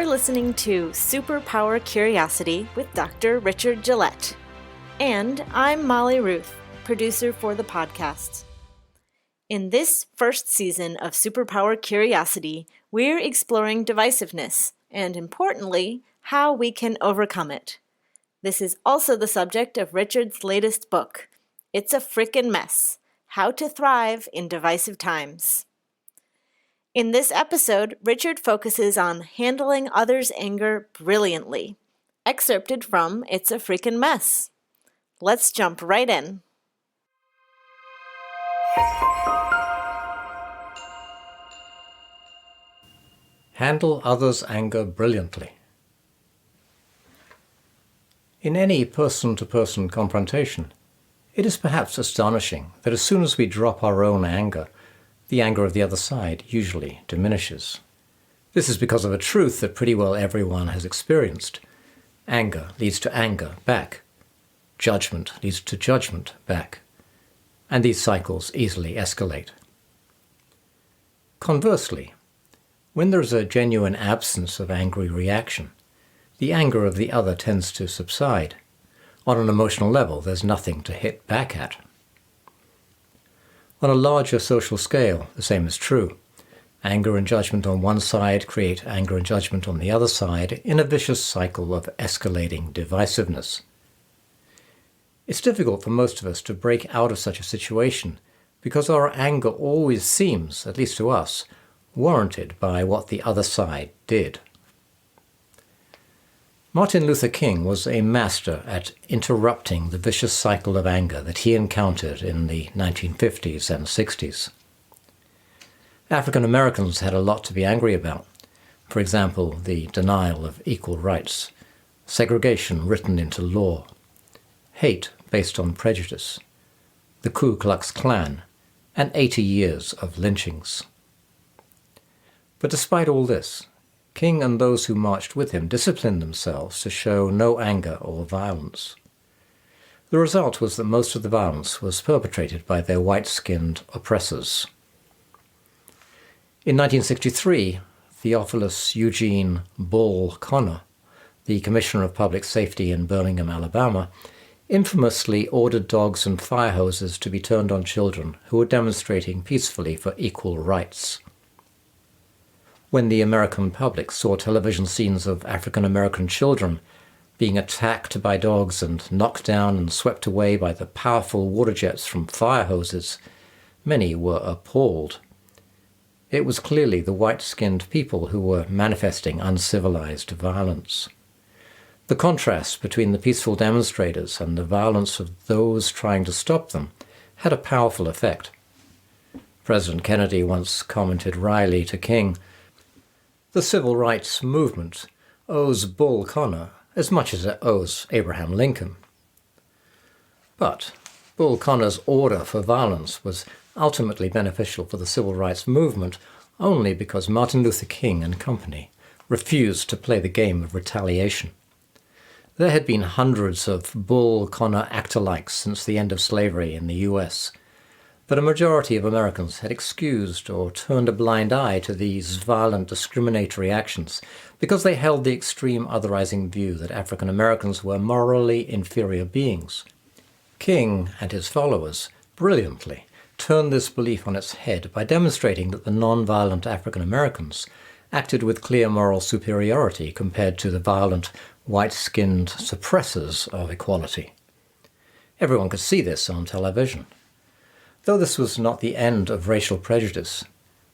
You're listening to SuperPower Curiosity with Dr. Richard Gillett. And I'm Molly Ruth, producer for the podcast. In this first season of SuperPower Curiosity, we're exploring divisiveness and, importantly, how we can overcome it. This is also the subject of Richard's latest book, It's a Freakin Mess: How to Thrive in Divisive Times. In this episode, Richard focuses on handling others' anger brilliantly, excerpted from It's a Freakin Mess. Let's jump right in. Handle others' anger brilliantly. In any person-to-person confrontation, it is perhaps astonishing that as soon as we drop our own anger, the anger of the other side usually diminishes. This is because of a truth that pretty well everyone has experienced. Anger leads to anger back. Judgment leads to judgment back. And these cycles easily escalate. Conversely, when there is a genuine absence of angry reaction, the anger of the other tends to subside. On an emotional level, there's nothing to hit back at. On a larger social scale, the same is true. Anger and judgment on one side create anger and judgment on the other side in a vicious cycle of escalating divisiveness. It's difficult for most of us to break out of such a situation because our anger always seems, at least to us, warranted by what the other side did. Martin Luther King was a master at interrupting the vicious cycle of anger that he encountered in the 1950s and 60s. African Americans had a lot to be angry about. For example, the denial of equal rights, segregation written into law, hate based on prejudice, the Ku Klux Klan, and 80 years of lynchings. But despite all this, King and those who marched with him disciplined themselves to show no anger or violence. The result was that most of the violence was perpetrated by their white-skinned oppressors. In 1963, Theophilus Eugene Bull Connor, the Commissioner of Public Safety in Birmingham, Alabama, infamously ordered dogs and fire hoses to be turned on children who were demonstrating peacefully for equal rights. When the American public saw television scenes of African American children being attacked by dogs and knocked down and swept away by the powerful water jets from fire hoses, many were appalled. It was clearly the white-skinned people who were manifesting uncivilized violence. The contrast between the peaceful demonstrators and the violence of those trying to stop them had a powerful effect. President Kennedy once commented wryly to King, "The civil rights movement owes Bull Connor as much as it owes Abraham Lincoln." But Bull Connor's order for violence was ultimately beneficial for the civil rights movement only because Martin Luther King and company refused to play the game of retaliation. There had been hundreds of Bull Connor act-alikes since the end of slavery in the U.S., but a majority of Americans had excused or turned a blind eye to these violent discriminatory actions because they held the extreme otherizing view that African Americans were morally inferior beings. King and his followers brilliantly turned this belief on its head by demonstrating that the non-violent African Americans acted with clear moral superiority compared to the violent, white-skinned suppressors of equality. Everyone could see this on television. Though this was not the end of racial prejudice,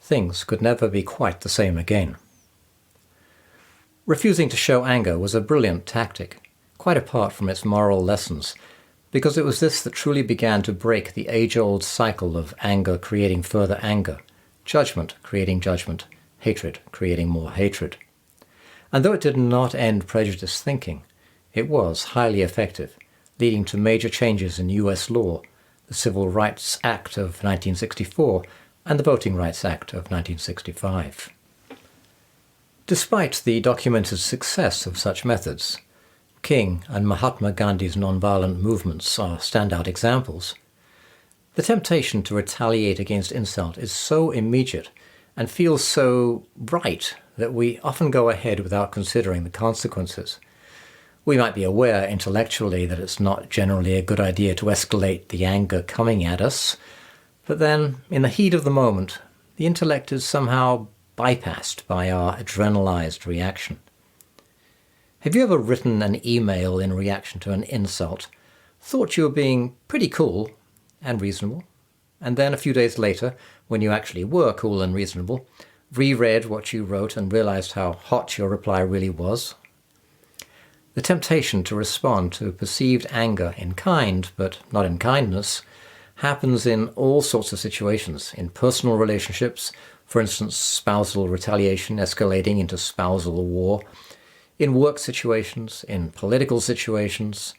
things could never be quite the same again. Refusing to show anger was a brilliant tactic, quite apart from its moral lessons, because it was this that truly began to break the age-old cycle of anger creating further anger, judgment creating judgment, hatred creating more hatred. And though it did not end prejudice thinking, it was highly effective, leading to major changes in U.S. law, the Civil Rights Act of 1964 and the Voting Rights Act of 1965. Despite the documented success of such methods, King and Mahatma Gandhi's nonviolent movements are standout examples. The temptation to retaliate against insult is so immediate and feels so right that we often go ahead without considering the consequences. We might be aware intellectually that it's not generally a good idea to escalate the anger coming at us, but then, in the heat of the moment, the intellect is somehow bypassed by our adrenalized reaction. Have you ever written an email in reaction to an insult, thought you were being pretty cool and reasonable, and then a few days later, when you actually were cool and reasonable, reread what you wrote and realized how hot your reply really was? The temptation to respond to perceived anger in kind, but not in kindness, happens in all sorts of situations, in personal relationships, for instance, spousal retaliation escalating into spousal war, in work situations, in political situations.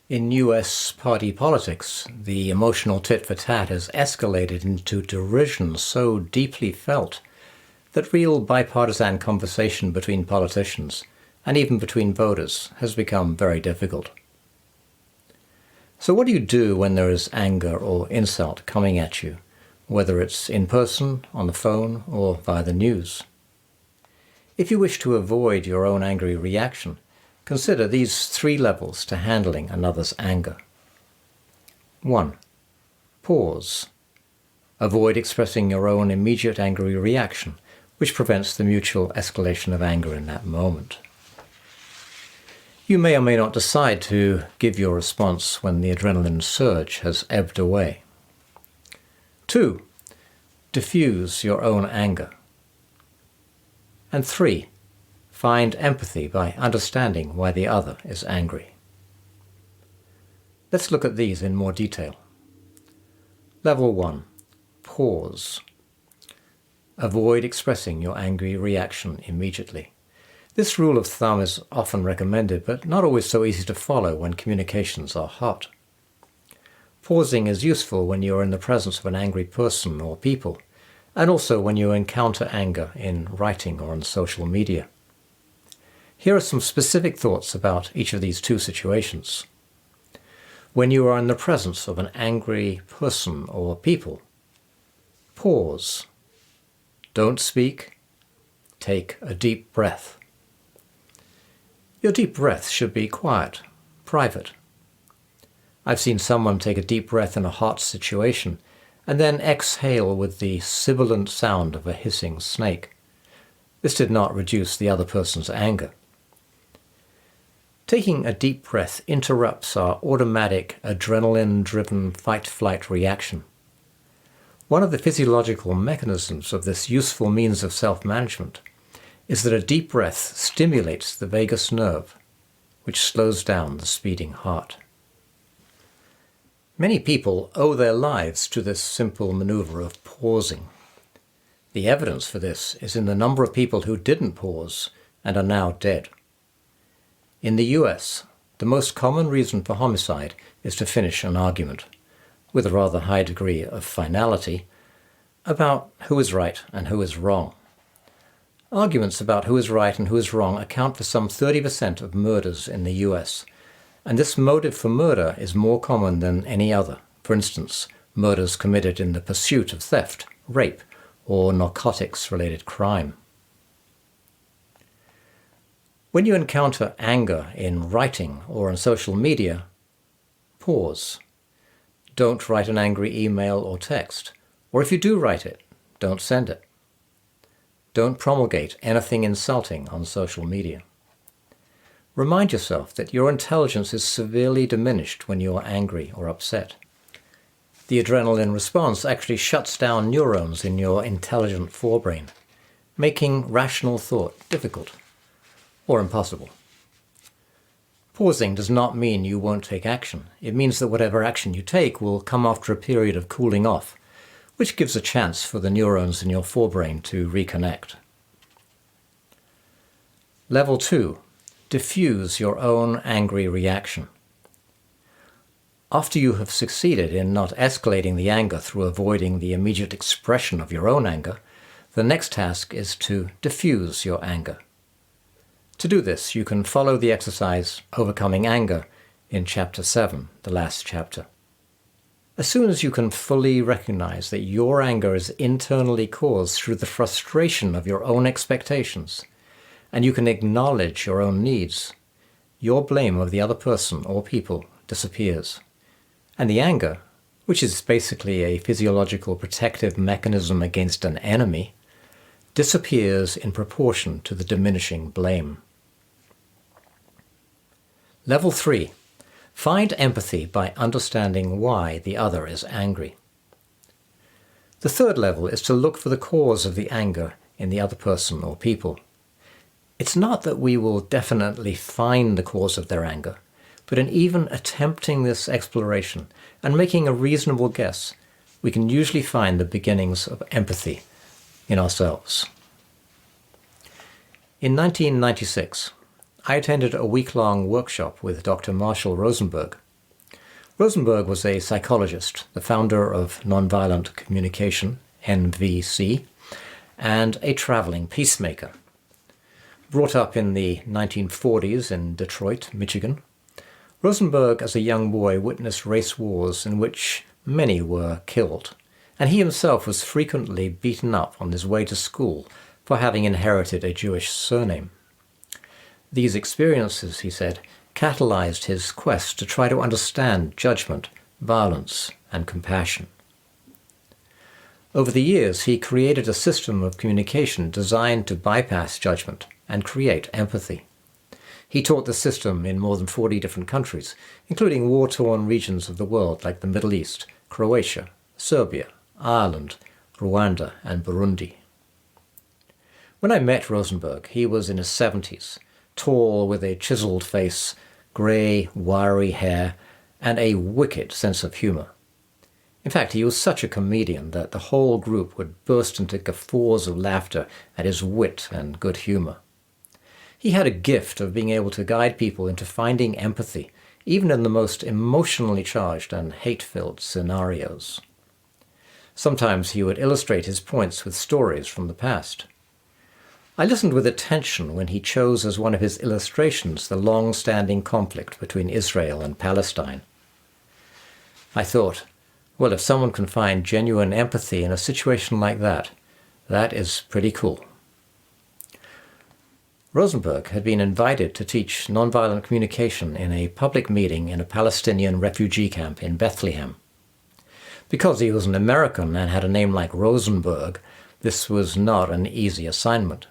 In US party politics, the emotional tit-for-tat has escalated into derision so deeply felt that real bipartisan conversation between politicians, and even between voters, has become very difficult. So what do you do when there is anger or insult coming at you, whether it's in person, on the phone, or via the news? If you wish to avoid your own angry reaction, consider these 3 levels to handling another's anger. 1. Pause. Avoid expressing your own immediate angry reaction, which prevents the mutual escalation of anger in that moment. You may or may not decide to give your response when the adrenaline surge has ebbed away. 2. Diffuse your own anger. And 3. Find empathy by understanding why the other is angry. Let's look at these in more detail. Level 1. Pause. Avoid expressing your angry reaction immediately. This rule of thumb is often recommended, but not always so easy to follow when communications are hot. Pausing is useful when you are in the presence of an angry person or people, and also when you encounter anger in writing or on social media. Here are some specific thoughts about each of these 2 situations. When you are in the presence of an angry person or people, pause. Don't speak. Take a deep breath. Your deep breath should be quiet, private. I've seen someone take a deep breath in a hot situation and then exhale with the sibilant sound of a hissing snake. This did not reduce the other person's anger. Taking a deep breath interrupts our automatic adrenaline-driven fight-flight reaction. One of the physiological mechanisms of this useful means of self-management is that a deep breath stimulates the vagus nerve, which slows down the speeding heart. Many people owe their lives to this simple maneuver of pausing. The evidence for this is in the number of people who didn't pause and are now dead. In the US, the most common reason for homicide is to finish an argument, with a rather high degree of finality, about who is right and who is wrong. Arguments about who is right and who is wrong account for some 30% of murders in the US, and this motive for murder is more common than any other. For instance, murders committed in the pursuit of theft, rape, or narcotics-related crime. When you encounter anger in writing or on social media, pause. Don't write an angry email or text, or if you do write it, don't send it. Don't promulgate anything insulting on social media. Remind yourself that your intelligence is severely diminished when you are angry or upset. The adrenaline response actually shuts down neurons in your intelligent forebrain, making rational thought difficult or impossible. Pausing does not mean you won't take action. It means that whatever action you take will come after a period of cooling off, which gives a chance for the neurons in your forebrain to reconnect. Level 2. Diffuse your own angry reaction. After you have succeeded in not escalating the anger through avoiding the immediate expression of your own anger, the next task is to diffuse your anger. To do this, you can follow the exercise Overcoming Anger in Chapter 7, the last chapter. As soon as you can fully recognize that your anger is internally caused through the frustration of your own expectations, and you can acknowledge your own needs, your blame of the other person or people disappears. And the anger, which is basically a physiological protective mechanism against an enemy, disappears in proportion to the diminishing blame. Level 3. Find empathy by understanding why the other is angry. The third level is to look for the cause of the anger in the other person or people. It's not that we will definitely find the cause of their anger, but in even attempting this exploration and making a reasonable guess, we can usually find the beginnings of empathy in ourselves. In 1996, I attended a week-long workshop with Dr. Marshall Rosenberg. Rosenberg was a psychologist, the founder of Nonviolent Communication, NVC, and a traveling peacemaker. Brought up in the 1940s in Detroit, Michigan, Rosenberg as a young boy witnessed race wars in which many were killed, and he himself was frequently beaten up on his way to school for having inherited a Jewish surname. These experiences, he said, catalyzed his quest to try to understand judgment, violence, and compassion. Over the years, he created a system of communication designed to bypass judgment and create empathy. He taught the system in more than 40 different countries, including war-torn regions of the world like the Middle East, Croatia, Serbia, Ireland, Rwanda, and Burundi. When I met Rosenberg, he was in his 70s, tall with a chiseled face, grey, wiry hair, and a wicked sense of humour. In fact, he was such a comedian that the whole group would burst into guffaws of laughter at his wit and good humour. He had a gift of being able to guide people into finding empathy, even in the most emotionally charged and hate-filled scenarios. Sometimes he would illustrate his points with stories from the past. I listened with attention when he chose as one of his illustrations the long-standing conflict between Israel and Palestine. I thought, well, if someone can find genuine empathy in a situation like that, that is pretty cool. Rosenberg had been invited to teach nonviolent communication in a public meeting in a Palestinian refugee camp in Bethlehem. Because he was an American and had a name like Rosenberg, this was not an easy assignment.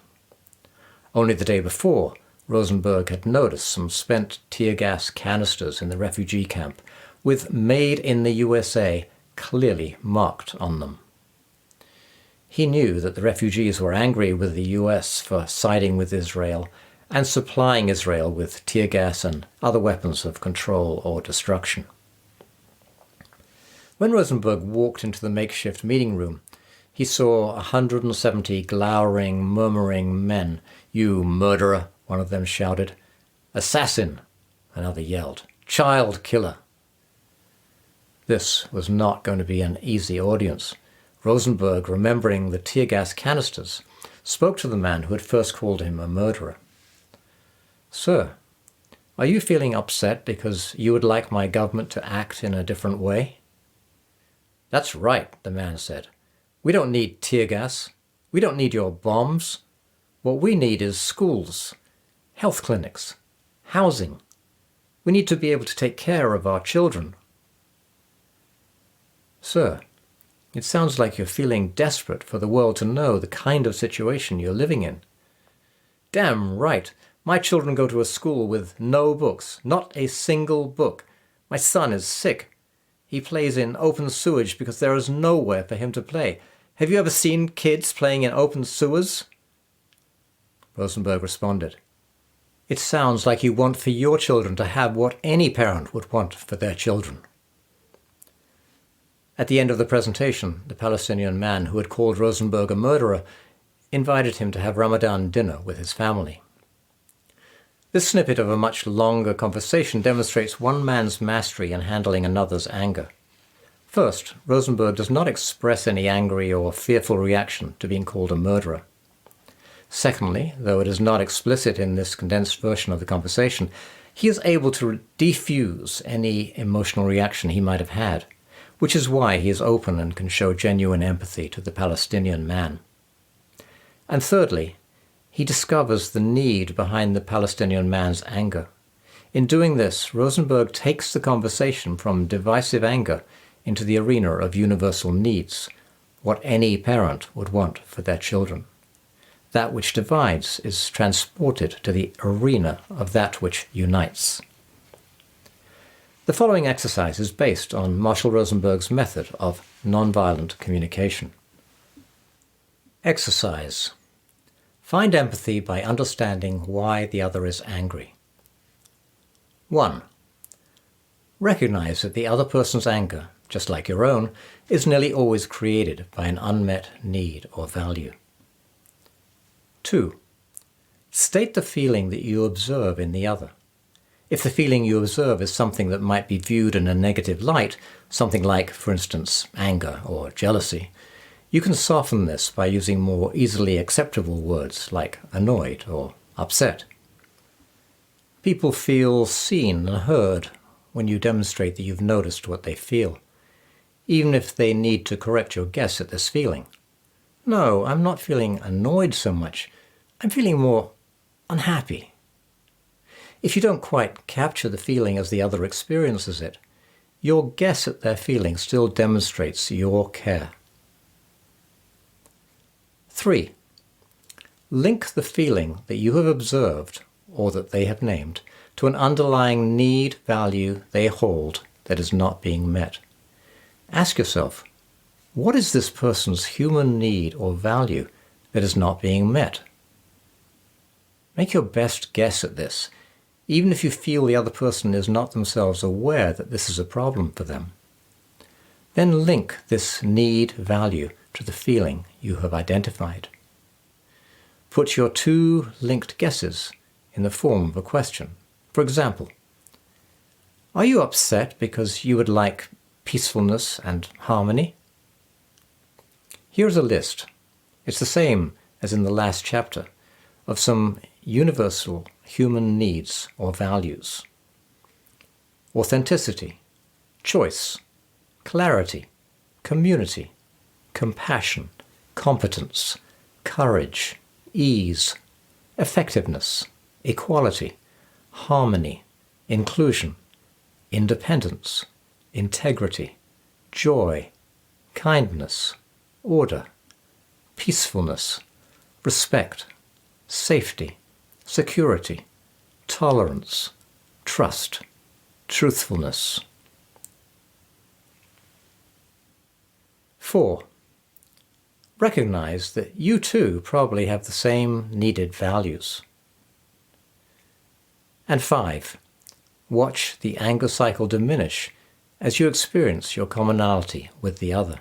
Only the day before, Rosenberg had noticed some spent tear gas canisters in the refugee camp, with "Made in the USA" clearly marked on them. He knew that the refugees were angry with the US for siding with Israel and supplying Israel with tear gas and other weapons of control or destruction. When Rosenberg walked into the makeshift meeting room, he saw 170 glowering, murmuring men. "You murderer," one of them shouted. "Assassin," another yelled. "Child killer." This was not going to be an easy audience. Rosenberg, remembering the tear gas canisters, spoke to the man who had first called him a murderer. "Sir, are you feeling upset because you would like my government to act in a different way?" "That's right," the man said. "We don't need tear gas. We don't need your bombs. What we need is schools, health clinics, housing. We need to be able to take care of our children." "Sir, it sounds like you're feeling desperate for the world to know the kind of situation you're living in." "Damn right. My children go to a school with no books, not a single book. My son is sick. He plays in open sewage because there is nowhere for him to play. Have you ever seen kids playing in open sewers?" Rosenberg responded, "It sounds like you want for your children to have what any parent would want for their children." At the end of the presentation, the Palestinian man who had called Rosenberg a murderer invited him to have Ramadan dinner with his family. This snippet of a much longer conversation demonstrates one man's mastery in handling another's anger. First, Rosenberg does not express any angry or fearful reaction to being called a murderer. Secondly, though it is not explicit in this condensed version of the conversation, he is able to defuse any emotional reaction he might have had, which is why he is open and can show genuine empathy to the Palestinian man. And thirdly, he discovers the need behind the Palestinian man's anger. In doing this, Rosenberg takes the conversation from divisive anger into the arena of universal needs, what any parent would want for their children. That which divides is transported to the arena of that which unites. The following exercise is based on Marshall Rosenberg's method of nonviolent communication. Exercise. Find empathy by understanding why the other is angry. 1. Recognize that the other person's anger, just like your own, is nearly always created by an unmet need or value. 2. State the feeling that you observe in the other. If the feeling you observe is something that might be viewed in a negative light, something like, for instance, anger or jealousy, you can soften this by using more easily acceptable words like annoyed or upset. People feel seen and heard when you demonstrate that you've noticed what they feel, even if they need to correct your guess at this feeling. No, I'm not feeling annoyed so much. I'm feeling more unhappy. If you don't quite capture the feeling as the other experiences it, your guess at their feeling still demonstrates your care. 3. Link the feeling that you have observed, or that they have named, to an underlying need, value they hold that is not being met. Ask yourself, what is this person's human need or value that is not being met? Make your best guess at this, even if you feel the other person is not themselves aware that this is a problem for them. Then link this need value to the feeling you have identified. Put your two linked guesses in the form of a question. For example, are you upset because you would like peacefulness and harmony? Here's a list. It's the same as in the last chapter, of some universal human needs or values. Authenticity, choice, clarity, community, compassion, competence, courage, ease, effectiveness, equality, harmony, inclusion, independence, integrity, joy, kindness, order, peacefulness, respect, safety, security, tolerance, trust, truthfulness. 4. Recognize that you too probably have the same needed values. And 5. Watch the anger cycle diminish as you experience your commonality with the other.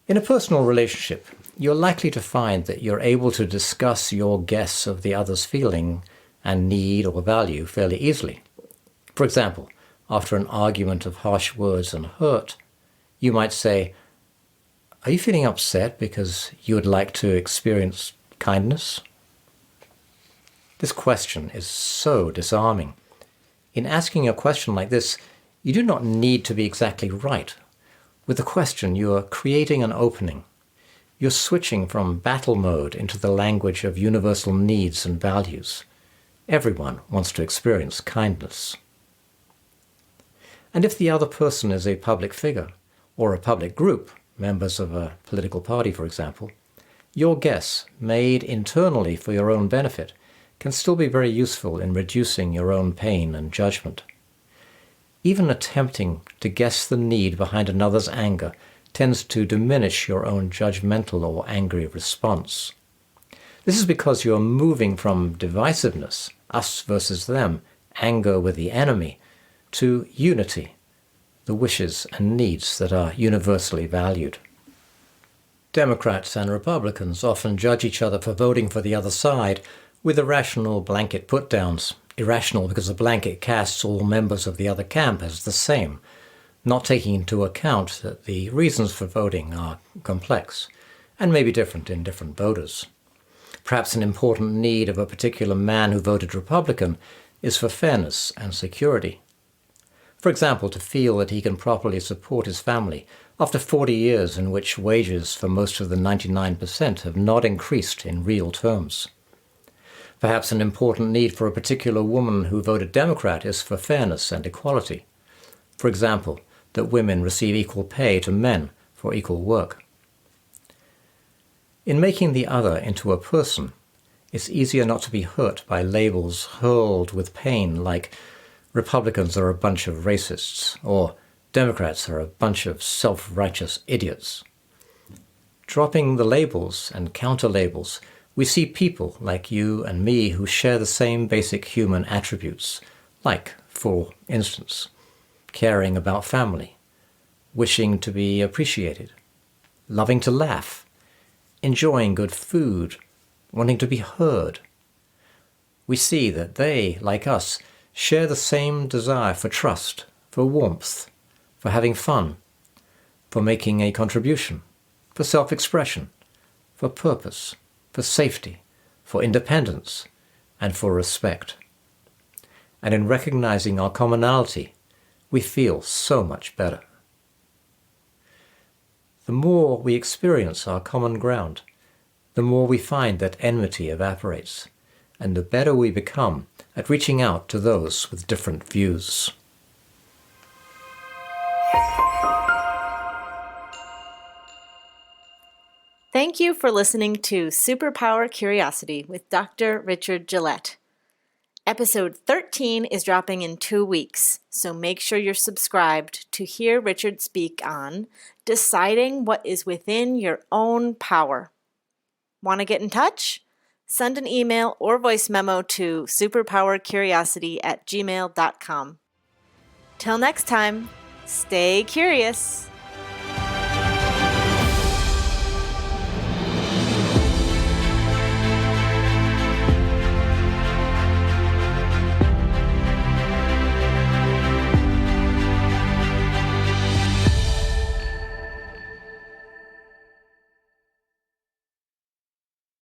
In a personal relationship, you're likely to find that you're able to discuss your guess of the other's feeling and need or value fairly easily. For example, after an argument of harsh words and hurt, you might say, "Are you feeling upset because you would like to experience kindness?" This question is so disarming. In asking a question like this, you do not need to be exactly right. With the question, you are creating an opening. You're switching from battle mode into the language of universal needs and values. Everyone wants to experience kindness. And if the other person is a public figure, or a public group, members of a political party, for example, your guess, made internally for your own benefit, can still be very useful in reducing your own pain and judgment. Even attempting to guess the need behind another's anger tends to diminish your own judgmental or angry response. This is because you are moving from divisiveness, us versus them, anger with the enemy, to unity, the wishes and needs that are universally valued. Democrats and Republicans often judge each other for voting for the other side with irrational blanket put-downs. Irrational because the blanket casts all members of the other camp as the same, not taking into account that the reasons for voting are complex and may be different in different voters. Perhaps an important need of a particular man who voted Republican is for fairness and security. For example, to feel that he can properly support his family after 40 years in which wages for most of the 99% have not increased in real terms. Perhaps an important need for a particular woman who voted Democrat is for fairness and equality. For example, that women receive equal pay to men for equal work. In making the other into a person, it's easier not to be hurt by labels hurled with pain like Republicans are a bunch of racists or Democrats are a bunch of self-righteous idiots. Dropping the labels and counter-labels, we see people like you and me who share the same basic human attributes, like, for instance, caring about family, wishing to be appreciated, loving to laugh, enjoying good food, wanting to be heard. We see that they, like us, share the same desire for trust, for warmth, for having fun, for making a contribution, for self-expression, for purpose, for safety, for independence, and for respect. And in recognizing our commonality, we feel so much better. The more we experience our common ground, the more we find that enmity evaporates, and the better we become at reaching out to those with different views. Thank you for listening to SuperPower Curiosity with Dr. Richard Gillett. Episode 13 is dropping in 2 weeks, so make sure you're subscribed to hear Richard speak on deciding what is within your own power. Want to get in touch? Send an email or voice memo to superpowercuriosity@gmail.com. Till next time, stay curious.